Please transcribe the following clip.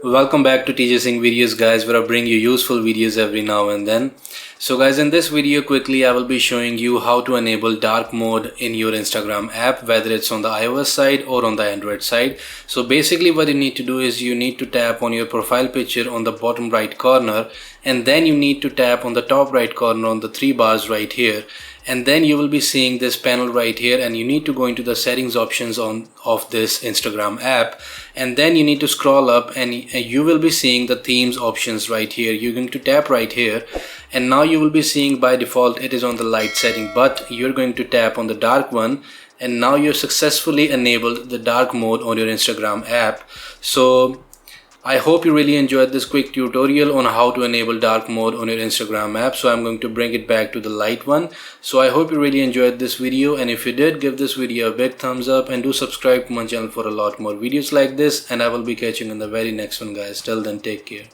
Welcome back to Teacher Singh videos, guys, where I bring you useful videos every now and then. So guys, in this video quickly I will be showing you how to enable dark mode in your Instagram app, whether it's on the iOS side or on the Android side. So basically what you need to do is you need to tap on your profile picture on the bottom right corner, and then you need to tap on the top right corner on the three bars right here, and then you will be seeing this panel right here, and you need to go into the settings options of this Instagram app, and then you need to scroll up and you will be seeing the themes options right here. You're going to tap right here, and now you will be seeing by default it is on the light setting, but you're going to tap on the dark one, and now you're successfully enabled the dark mode on your Instagram app. So I hope you really enjoyed this quick tutorial on how to enable dark mode on your Instagram app. So I'm going to bring it back to the light one. So I hope you really enjoyed this video, and if you did, give this video a big thumbs up and do subscribe to my channel for a lot more videos like this, and I will be catching you in the very next one, guys. Till then, take care.